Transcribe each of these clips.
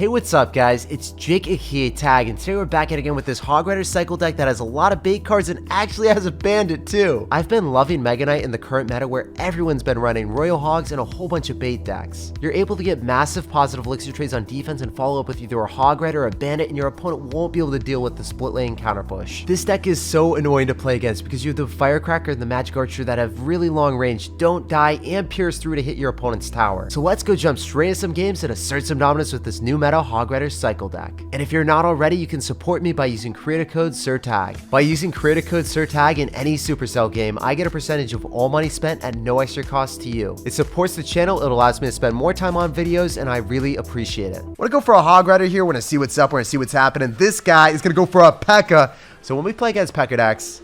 Hey, what's up guys, it's SirTagCR, and today we're back at it again with this Hog Rider cycle deck that has a lot of bait cards and actually has a bandit too. I've been loving Mega Knight in the current meta where everyone's been running Royal Hogs and a whole bunch of bait decks. You're able to get massive positive elixir trades on defense and follow up with either a Hog Rider or a bandit, and your opponent won't be able to deal with the split lane counter push. This deck is so annoying to play against because you have the Firecracker and the Magic Archer that have really long range, don't die, and pierce through to hit your opponent's tower. So let's go jump straight into some games and assert some dominance with this new meta Hog Rider cycle deck. And if you're not already, you can support me by using creator code SirTag. By using creator code SirTag in any Supercell game, I get a percentage of all money spent at no extra cost to you. It supports the channel, it allows me to spend more time on videos, and I really appreciate it. Want to go for a Hog Rider here, want to see what's up, want to see what's happening. This guy is going to go for a P.E.K.K.A. So when we play against P.E.K.K.A decks,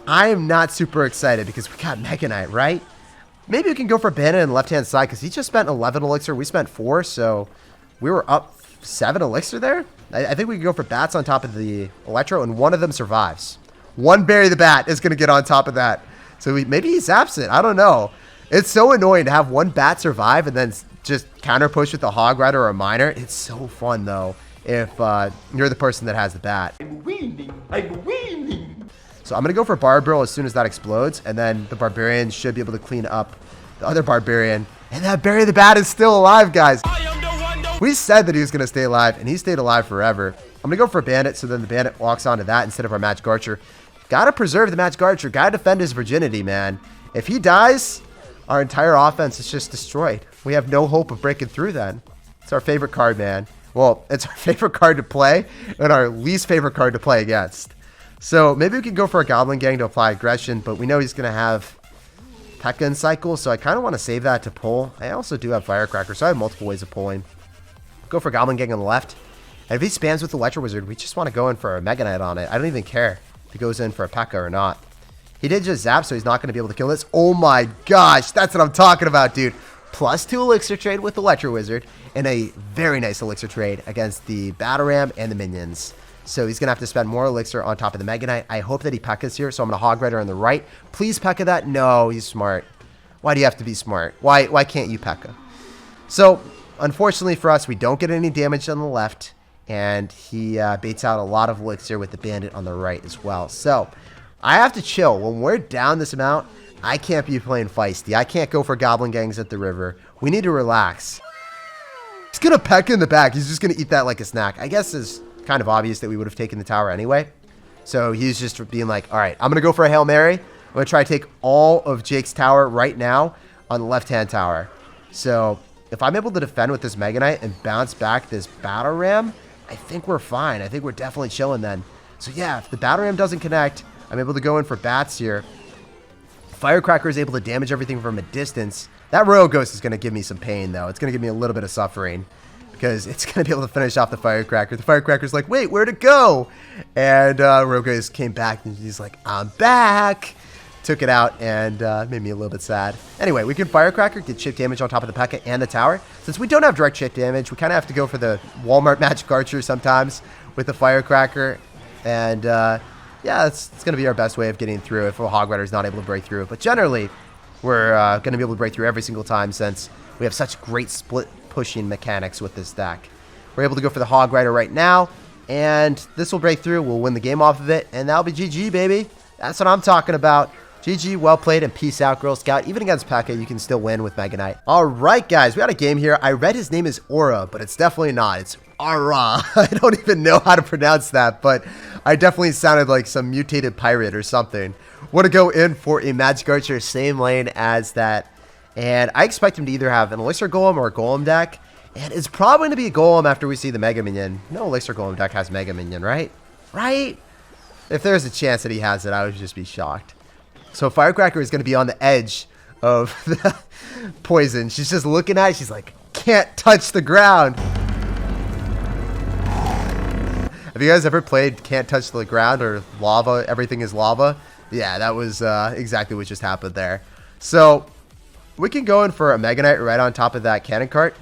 I am not super excited because we got Mega Knight, right? Maybe we can go for Bandit on the left-hand side because he just spent 11 elixir, we spent 4, so we were up 7 elixir there. I think we can go for bats on top of the electro, and one of them survives. One bury the bat is going to get on top of that. So maybe he zaps it. I don't know. It's so annoying to have one bat survive and then just counter push with a Hog Rider or a Miner. It's so fun though if you're the person that has the bat. I'm winning. So I'm going to go for Barbarrel as soon as that explodes, and then the Barbarian should be able to clean up the other Barbarian. And that bury the bat is still alive, guys. We said that he was going to stay alive, and he stayed alive forever. I'm going to go for a Bandit, so then the Bandit walks onto that instead of our Magic Archer. Got to preserve the Magic Archer. Got to defend his virginity, man. If he dies, our entire offense is just destroyed. We have no hope of breaking through then. It's our favorite card, man. Well, it's our favorite card to play and our least favorite card to play against. So maybe we can go for a Goblin Gang to apply aggression, but we know he's going to have P.E.K.K.A in cycle, so I kind of want to save that to pull. I also do have Firecracker, so I have multiple ways of pulling. Go for Goblin Gang on the left. And if he spams with the Electro Wizard, we just want to go in for a Mega Knight on it. I don't even care if he goes in for a P.E.K.K.A or not. He did just zap, so he's not going to be able to kill this. Oh my gosh, that's what I'm talking about, dude. +2 elixir trade with the Electro Wizard, and a very nice elixir trade against the Battle Ram and the minions. So he's going to have to spend more elixir on top of the Mega Knight. I hope that he P.E.K.K.A's here, so I'm going to Hog Rider on the right. Please P.E.K.K.A that. No, he's smart. Why do you have to be smart? Why can't you P.E.K.K.A? So unfortunately for us, we don't get any damage on the left, and he baits out a lot of elixir with the Bandit on the right as well. So I have to chill. When we're down this amount, I can't be playing feisty. I can't go for Goblin Gangs at the river. We need to relax. He's going to P.E.K.K.A in the back. He's just going to eat that like a snack. I guess it's kind of obvious that we would have taken the tower anyway. So he's just being like, all right, I'm going to go for a Hail Mary. I'm going to try to take all of Jake's tower right now on the left-hand tower. So if I'm able to defend with this Mega Knight and bounce back this Battle Ram, I think we're fine. I think we're definitely chilling then. So yeah, if the Battle Ram doesn't connect, I'm able to go in for bats here. Firecracker is able to damage everything from a distance. That Royal Ghost is going to give me some pain, though. It's going to give me a little bit of suffering because it's going to be able to finish off the Firecracker. The Firecracker's like, wait, where'd it go? And Royal Ghost came back, and he's like, I'm back. Took it out and made me a little bit sad. Anyway, we can Firecracker, get chip damage on top of the P.E.K.K.A and the tower. Since we don't have direct chip damage, we kind of have to go for the Walmart Magic Archer sometimes with the Firecracker. And yeah, it's going to be our best way of getting through if a Hog Rider is not able to break through. But generally, we're going to be able to break through every single time since we have such great split pushing mechanics with this deck. We're able to go for the Hog Rider right now, and this will break through. We'll win the game off of it, and that'll be GG, baby. That's what I'm talking about. GG, well played, and peace out, Girl Scout. Even against P.E.K.K.A, you can still win with Mega Knight. All right, guys, we got a game here. I read his name is Aura, but it's definitely not. It's Aura. I don't even know how to pronounce that, but I definitely sounded like some mutated pirate or something. Want to go in for a Magic Archer, same lane as that. And I expect him to either have an Elixir Golem or a Golem deck. And it's probably going to be a Golem after we see the Mega Minion. No Elixir Golem deck has Mega Minion, right? Right? If there's a chance that he has it, I would just be shocked. So Firecracker is going to be on the edge of the poison. She's just looking at it. She's like, can't touch the ground. Have you guys ever played Can't Touch the Ground or Lava? Everything is Lava? Yeah, that was exactly what just happened there. So we can go in for a Mega Knight right on top of that cannon cart.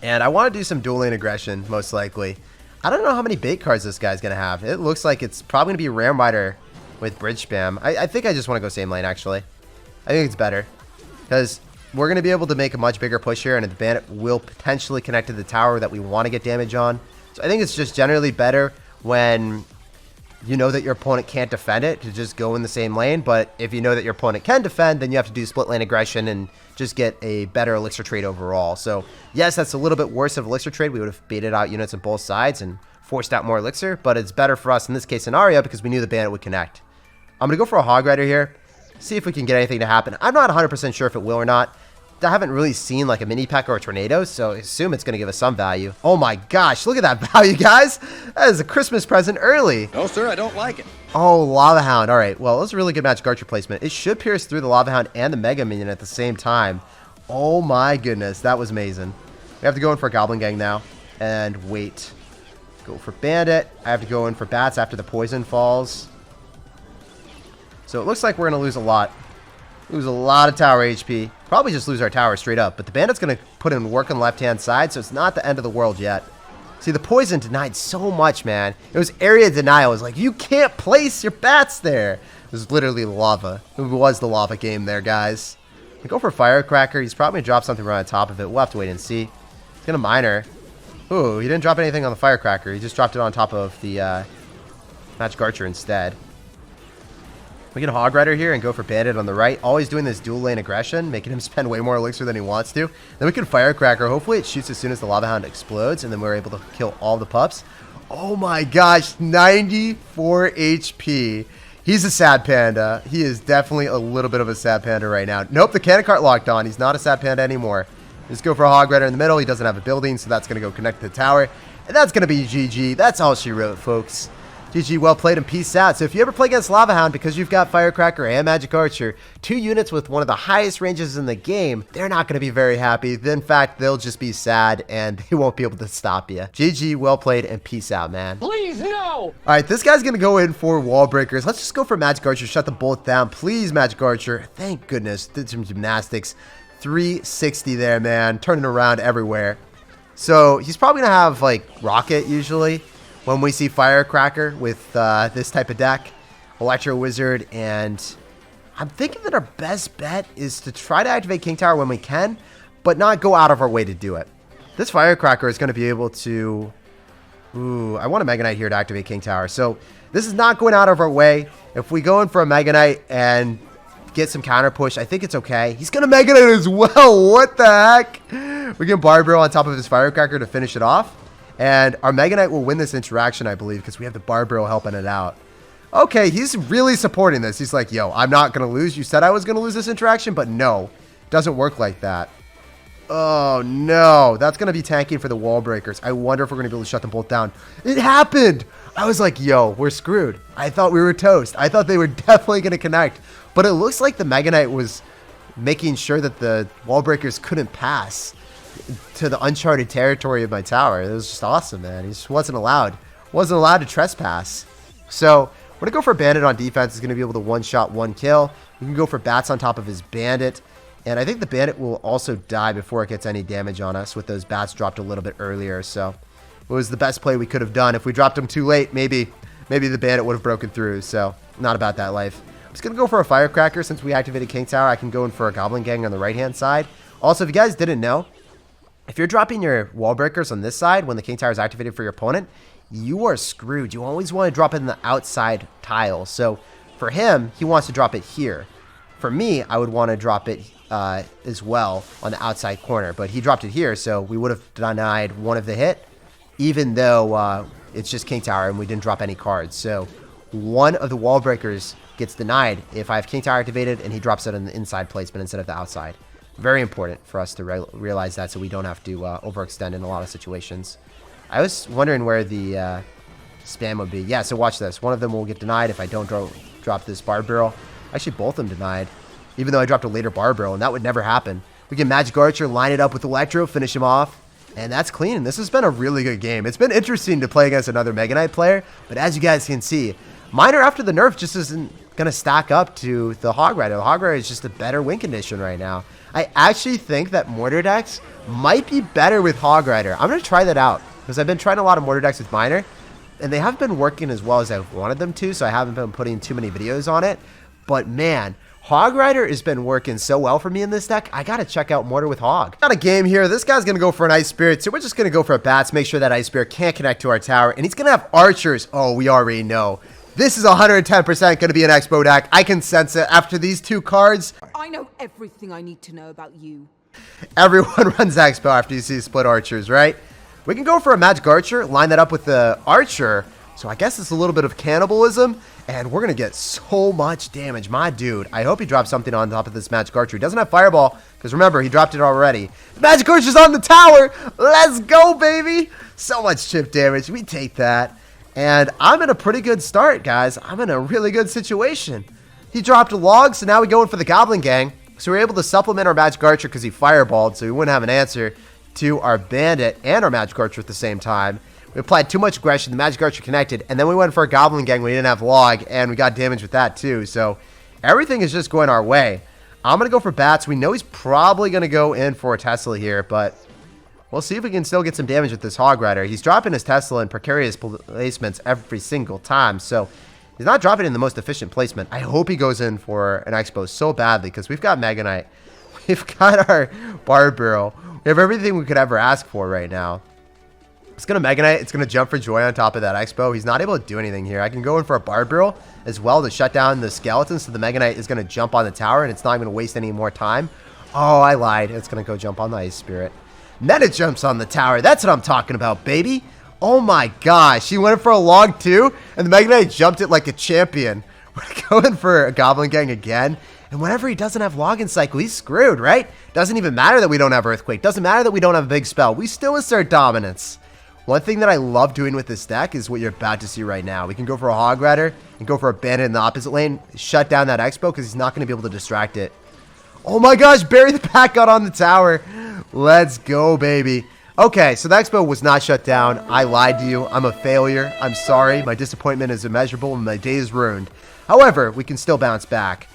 And I want to do some dual lane aggression, most likely. I don't know how many bait cards this guy's going to have. It looks like it's probably going to be Ram Rider with Bridge Spam. I think I just want to go same lane, actually. I think it's better. Because we're going to be able to make a much bigger push here, and the bandit will potentially connect to the tower that we want to get damage on. So I think it's just generally better when you know that your opponent can't defend it to just go in the same lane. But if you know that your opponent can defend, then you have to do split lane aggression and just get a better elixir trade overall. So yes, that's a little bit worse of elixir trade. We would have baited out units on both sides and forced out more elixir, but it's better for us in this case scenario because we knew the bandit would connect. I'm going to go for a hog rider here, see if we can get anything to happen. I'm not 100% sure if it will or not. I haven't really seen like a mini P.E.K.K.A or a tornado, so I assume it's going to give us some value. Oh my gosh, look at that value, guys. That is a Christmas present early. No, sir, I don't like it. Oh, Lava Hound. All right, well, that's a really good Magic Archer placement. It should pierce through the Lava Hound and the Mega Minion at the same time. Oh my goodness, that was amazing. We have to go in for a Goblin Gang now and wait. Go for Bandit. I have to go in for Bats after the poison falls. So it looks like we're going to lose a lot. Lose a lot of tower HP. Probably just lose our tower straight up. But the Bandit's going to put in work on the left-hand side, so it's not the end of the world yet. See, the poison denied so much, man. It was area denial. It was like, you can't place your bats there. It was literally lava. It was the lava game there, guys. We go for Firecracker. He's probably going to drop something right on top of it. We'll have to wait and see. He's going to Miner. Ooh, he didn't drop anything on the Firecracker. He just dropped it on top of the Magic Archer instead. We can Hog Rider here and go for Bandit on the right. Always doing this dual lane aggression, making him spend way more elixir than he wants to. Then we can Firecracker. Hopefully it shoots as soon as the Lava Hound explodes, and then we're able to kill all the pups. Oh my gosh, 94 HP. He's a sad panda. He is definitely a little bit of a sad panda right now. Nope, the cannon cart locked on. He's not a sad panda anymore. Let's go for a Hog Rider in the middle. He doesn't have a building, so that's going to go connect to the tower. And that's going to be GG. That's all she wrote, folks. GG, well played, and peace out. So if you ever play against Lava Hound, because you've got Firecracker and Magic Archer, 2 units with one of the highest ranges in the game, they're not going to be very happy. In fact, they'll just be sad, and they won't be able to stop you. GG, well played, and peace out, man. Please, no! All right, this guy's going to go in for wall breakers. Let's just go for Magic Archer, shut them both down. Please, Magic Archer. Thank goodness. Did some gymnastics. 360 there, man. Turning around everywhere. So he's probably going to have, like, Rocket, usually, when we see Firecracker with this type of deck, Electro Wizard, and I'm thinking that our best bet is to try to activate King Tower when we can, but not go out of our way to do it. This Firecracker is going to be able to... Ooh, I want a Mega Knight here to activate King Tower. So this is not going out of our way. If we go in for a Mega Knight and get some counter push, I think it's okay. He's going to Mega Knight as well. What the heck? We can Barbaro on top of his Firecracker to finish it off. And our Mega Knight will win this interaction, I believe, because we have the Barbaro helping it out. Okay, he's really supporting this. He's like, yo, I'm not going to lose. You said I was going to lose this interaction, but no. It doesn't work like that. Oh, no. That's going to be tanking for the wall breakers. I wonder if we're going to be able to shut them both down. It happened! I was like, yo, we're screwed. I thought we were toast. I thought they were definitely going to connect. But it looks like the Mega Knight was making sure that the wall breakers couldn't pass to the uncharted territory of my tower. It was just awesome, man. He just wasn't allowed. Wasn't allowed to trespass. So we're going to go for Bandit on defense. He's going to be able to one-shot, one kill. We can go for Bats on top of his Bandit. And I think the Bandit will also die before it gets any damage on us with those Bats dropped a little bit earlier. So it was the best play we could have done. If we dropped him too late, maybe the Bandit would have broken through. So not about that life. I'm just going to go for a Firecracker. Since we activated King Tower, I can go in for a Goblin Gang on the right-hand side. Also, if you guys didn't know, if you're dropping your wall breakers on this side when the King Tower is activated for your opponent, you are screwed. You always want to drop it in the outside tile. So for him, he wants to drop it here. For me, I would want to drop it as well on the outside corner. But he dropped it here, so we would have denied one of the hit, even though it's just King Tower and we didn't drop any cards. So one of the wall breakers gets denied if I have King Tower activated and he drops it on the inside placement instead of the outside. Very important for us to realize that so we don't have to overextend in a lot of situations. I was wondering where the spam would be. Yeah, so watch this. One of them will get denied if I don't drop this Barbaro. Actually, both of them denied, even though I dropped a later Barbaro, and that would never happen. We can Magic Archer, line it up with Electro, finish him off, and that's clean. This has been a really good game. It's been interesting to play against another Mega Knight player, but as you guys can see, Miner after the nerf just isn't going to stack up to the Hog Rider. The Hog Rider is just a better win condition right now. I actually think that Mortar decks might be better with Hog Rider. I'm going to try that out because I've been trying a lot of Mortar decks with Miner, and they haven't been working as well as I wanted them to, so I haven't been putting too many videos on it. But man, Hog Rider has been working so well for me in this deck. I gotta check out Mortar with Hog. Got a game here. This guy's gonna go for an Ice Spirit, so we're just gonna go for a Bats, make sure that Ice Spirit can't connect to our tower, and he's gonna have Archers. Oh, we already know. This is 110% gonna be an Expo deck. I can sense it after these two cards. I know everything I need to know about you. Everyone runs Expo after you see split Archers, right? We can go for a Magic Archer, line that up with the Archer. So I guess it's a little bit of cannibalism, and we're going to get so much damage. My dude, I hope he drops something on top of this Magic Archer. He doesn't have Fireball, because remember, he dropped it already. The Magic Archer's on the tower. Let's go, baby. So much chip damage. We take that. And I'm in a pretty good start, guys. I'm in a really good situation. He dropped a log, so now we go in for the Goblin Gang. So we're able to supplement our Magic Archer because he Fireballed, so we wouldn't have an answer to our Bandit and our Magic Archer at the same time. We applied too much aggression, the Magic Archer connected, and then we went for a Goblin Gang when we didn't have log, and we got damage with that too. So everything is just going our way. I'm going to go for Bats. We know he's probably going to go in for a Tesla here, but we'll see if we can still get some damage with this Hog Rider. He's dropping his Tesla in precarious placements every single time, so he's not dropping in the most efficient placement. I hope he goes in for an Expo so badly, because we've got Mega Knight. We've got our Barb Barrel. We have everything we could ever ask for right now. It's going to Mega Knight. It's going to jump for joy on top of that Expo. He's not able to do anything here. I can go in for a Barb Barrel as well to shut down the skeletons. So the Mega Knight is going to jump on the tower, and it's not going to waste any more time. Oh, I lied. It's going to go jump on the Ice Spirit. And then it jumps on the tower. That's what I'm talking about, baby. Oh my gosh. He went for a log too, and the Mega Knight jumped it like a champion. We're going for a Goblin Gang again. And whenever he doesn't have login cycle, he's screwed, right? Doesn't even matter that we don't have Earthquake. Doesn't matter that we don't have a big spell. We still assert dominance. One thing that I love doing with this deck is what you're about to see right now. We can go for a Hog Rider and go for a Bandit in the opposite lane, shut down that Expo because he's not going to be able to distract it. Oh my gosh, Barry the Pack got on the tower. Let's go, baby. Okay, so the Expo was not shut down. I lied to you. I'm a failure. I'm sorry. My disappointment is immeasurable and my day is ruined. However, we can still bounce back.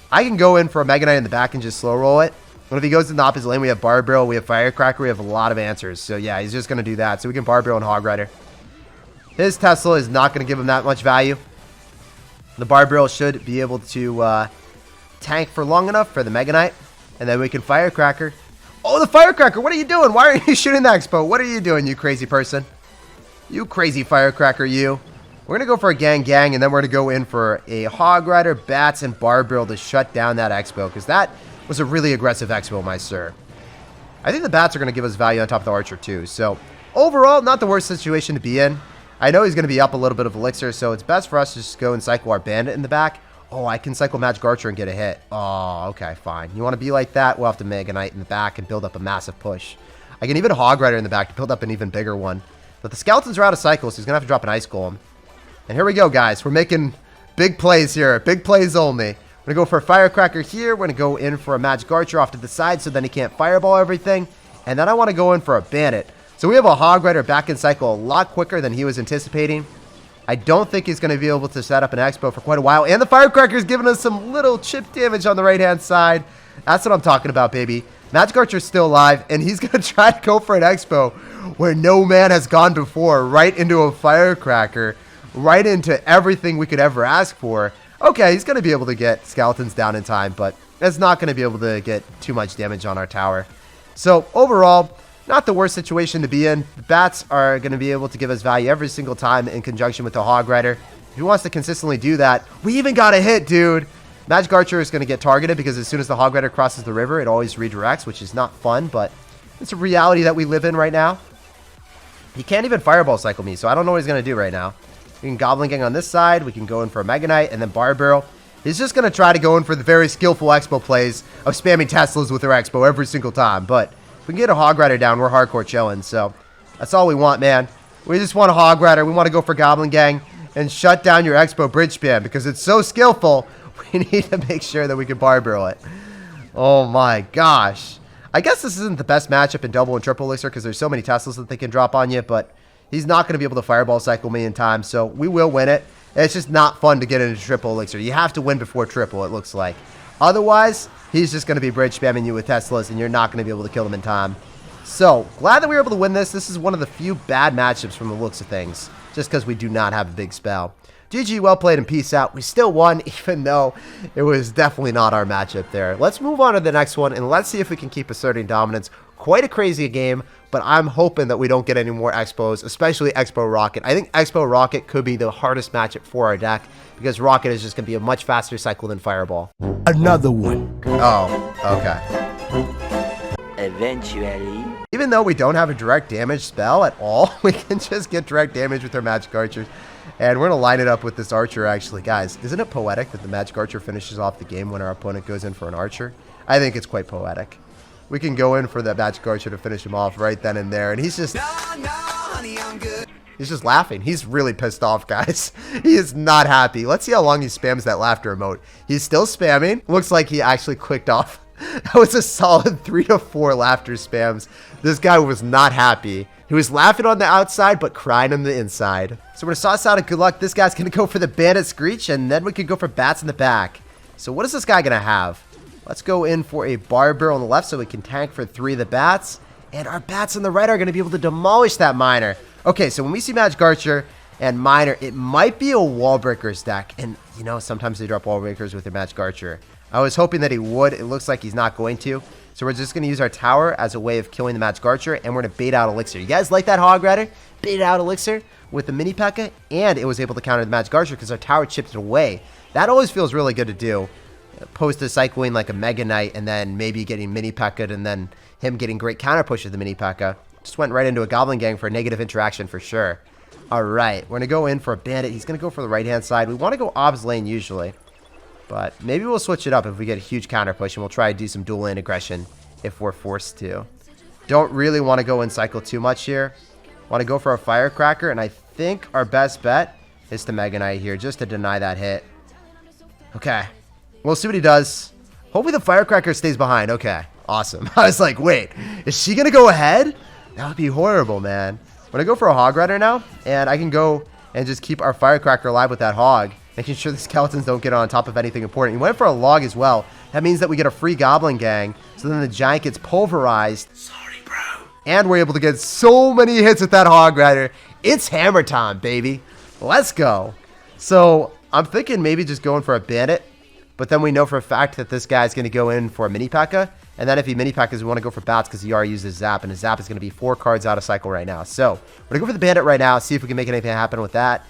I can go in for a Mega Knight in the back and just slow roll it. But if he goes in the opposite lane, we have Barb Barrel, we have Firecracker, we have a lot of answers. So yeah, he's just going to do that. So we can Barb Barrel and Hog Rider. His Tesla is not going to give him that much value. The Barb Barrel should be able to tank for long enough for the Mega Knight. And then we can Firecracker. Oh, the Firecracker! What are you doing? Why are you shooting the Expo? What are you doing, you crazy person? You crazy Firecracker, you. We're going to go for a Gang, and then we're going to go in for a Hog Rider, Bats, and Barb Barrel to shut down that Expo. Because that was a really aggressive Expo, my sir. I think the Bats are going to give us value on top of the Archer, too. So, overall, not the worst situation to be in. I know he's going to be up a little bit of Elixir, so it's best for us to just go and cycle our Bandit in the back. Oh, I can cycle Magic Archer and get a hit. Oh, okay, fine. You want to be like that? We'll have to Mega Knight in the back and build up a massive push. I can even Hog Rider in the back to build up an even bigger one. But the Skeletons are out of cycle, so he's going to have to drop an Ice Golem. And here we go, guys. We're making big plays here. Big plays only. We're going to go for a Firecracker here. We're going to go in for a Magic Archer off to the side so then he can't Fireball everything. And then I want to go in for a Bandit. So we have a Hog Rider back in cycle a lot quicker than he was anticipating. I don't think he's going to be able to set up an Expo for quite a while. And the Firecracker is giving us some little chip damage on the right-hand side. That's what I'm talking about, baby. Magic Archer's still alive, and he's going to try to go for an Expo where no man has gone before, right into a Firecracker, right into everything we could ever ask for. Okay, he's going to be able to get Skeletons down in time, but it's not going to be able to get too much damage on our tower. So, overall, not the worst situation to be in. The Bats are going to be able to give us value every single time in conjunction with the Hog Rider. If he wants to consistently do that, we even got a hit, dude. Magic Archer is going to get targeted because as soon as the Hog Rider crosses the river, it always redirects, which is not fun, but it's a reality that we live in right now. He can't even Fireball cycle me, so I don't know what he's going to do right now. We can Goblin Gang on this side. We can go in for a Mega Knight and then Barb Barrel. He's just going to try to go in for the very skillful Expo plays of spamming Teslas with their Expo every single time. But if we can get a Hog Rider down, we're hardcore chilling. So that's all we want, man. We just want a Hog Rider. We want to go for Goblin Gang and shut down your Expo bridge spam because it's so skillful. We need to make sure that we can Barb Barrel it. Oh my gosh. I guess this isn't the best matchup in double and triple Elixir because there's so many Teslas that they can drop on you, but he's not going to be able to Fireball cycle me in time, so we will win it. It's just not fun to get into triple Elixir. You have to win before triple, it looks like. Otherwise, he's just going to be bridge spamming you with Teslas, and you're not going to be able to kill them in time. So, glad that we were able to win this. This is one of the few bad matchups from the looks of things, just because we do not have a big spell. GG, well played, and peace out. We still won, even though it was definitely not our matchup there. Let's move on to the next one, and let's see if we can keep asserting dominance. Quite a crazy game, but I'm hoping that we don't get any more Expos, especially Expo Rocket. I think Expo Rocket could be the hardest matchup for our deck, because Rocket is just going to be a much faster cycle than Fireball. Another one. Oh, okay. Eventually. Even though we don't have a direct damage spell at all, we can just get direct damage with our Magic Archers. And we're going to line it up with this Archer, actually. Guys, isn't it poetic that the Magic Archer finishes off the game when our opponent goes in for an Archer? I think it's quite poetic. We can go in for the Magic Archer to finish him off right then and there. And he's just... honey, I'm good. He's just laughing. He's really pissed off, guys. He is not happy. Let's see how long he spams that laughter emote. He's still spamming. Looks like he actually clicked off. That was a solid 3 to 4 laughter spams. This guy was not happy. He was laughing on the outside, but crying on the inside. So we're going to sauce out a good luck. This guy's going to go for the Bandit Screech, and then we could go for Bats in the back. So what is this guy going to have? Let's go in for a Bar Barrel on the left so we can tank for 3 of the Bats. And our Bats on the right are going to be able to demolish that Miner. Okay, so when we see Magic Archer and Miner, it might be a Wall Breakers deck. And, you know, sometimes they drop Wall Breakers with their Magic Archer. I was hoping that he would. It looks like he's not going to. So we're just going to use our tower as a way of killing the Magic Archer, and we're going to bait out Elixir. You guys like that Hog Rider? Bait out Elixir with the Mini P.E.K.K.A, and it was able to counter the Magic Archer because our tower chipped it away. That always feels really good to do. Opposed to cycling like a Mega Knight and then maybe getting Mini P.E.K.K.A and then him getting great counter push with the Mini P.E.K.K.A. Just went right into a Goblin Gang for a negative interaction for sure. All right, we're going to go in for a Bandit. He's going to go for the right-hand side. We want to go Obs lane usually, but maybe we'll switch it up if we get a huge counter push, and we'll try to do some dual lane aggression if we're forced to. Don't really want to go in cycle too much here. Want to go for a Firecracker, and I think our best bet is to Mega Knight here just to deny that hit. Okay, we'll see what he does. Hopefully the Firecracker stays behind. Okay, awesome. I was like, wait, is she going to go ahead? That would be horrible, man. I'm going to go for a Hog Rider now, and I can go and just keep our Firecracker alive with that Hog, making sure the skeletons don't get on top of anything important. He went for a Log as well. That means that we get a free Goblin Gang, so then the Giant gets pulverized. Sorry, bro. And we're able to get so many hits with that Hog Rider. It's hammer time, baby. Let's go. So I'm thinking maybe just going for a Bandit, but then we know for a fact that this guy's going to go in for a Mini P.E.K.K.A. And then if he Mini P.E.K.K.A, we want to go for Bats because he already used his Zap, and his Zap is going to be 4 cards out of cycle right now. So we're going to go for the Bandit right now, see if we can make anything happen with that.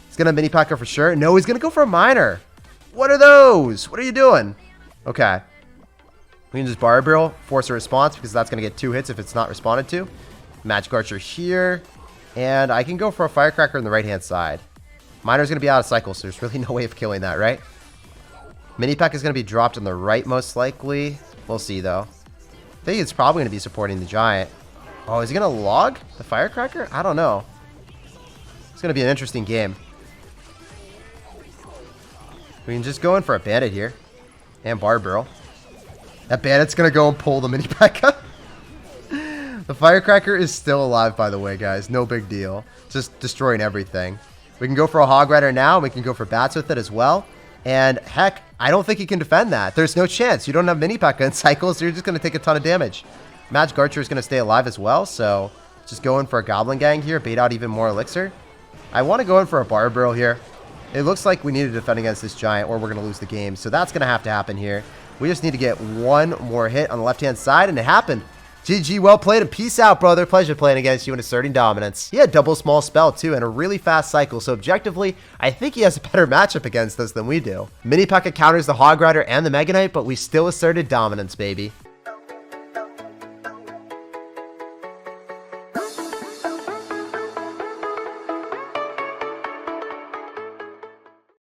He's going to Mini P.E.K.K.A for sure. No, he's going to go for a Miner. What are those? What are you doing? Okay. We can just Bar Barrel, force a response, because that's going to get 2 hits if it's not responded to. Magic Archer here. And I can go for a Firecracker on the right-hand side. Miner's going to be out of cycle, so there's really no way of killing that, right? Mini P.E.K.K.A is going to be dropped on the right, most likely. We'll see, though. I think it's probably going to be supporting the Giant. Oh, is he going to log the Firecracker? I don't know. It's going to be an interesting game. We can just go in for a Bandit here. And Bar Barrel. That Bandit's going to go and pull the Mini P.E.K.K.A. The Firecracker is still alive, by the way, guys. No big deal. Just destroying everything. We can go for a Hog Rider now. We can go for Bats with it as well. And heck, I don't think he can defend that. There's no chance. You don't have Mini P.E.K.K.A in cycles, so you're just going to take a ton of damage. Magic Archer is going to stay alive as well, so just go in for a Goblin Gang here. Bait out even more Elixir. I want to go in for a Bar Barrel here. It looks like we need to defend against this Giant or we're going to lose the game. So that's going to have to happen here. We just need to get 1 more hit on the left-hand side, and it happened. GG, well played, and peace out, brother. Pleasure playing against you and asserting dominance. He had double small spell, too, and a really fast cycle. So objectively, I think he has a better matchup against us than we do. Mini P.E.K.K.A counters the Hog Rider and the Mega Knight, but we still asserted dominance, baby.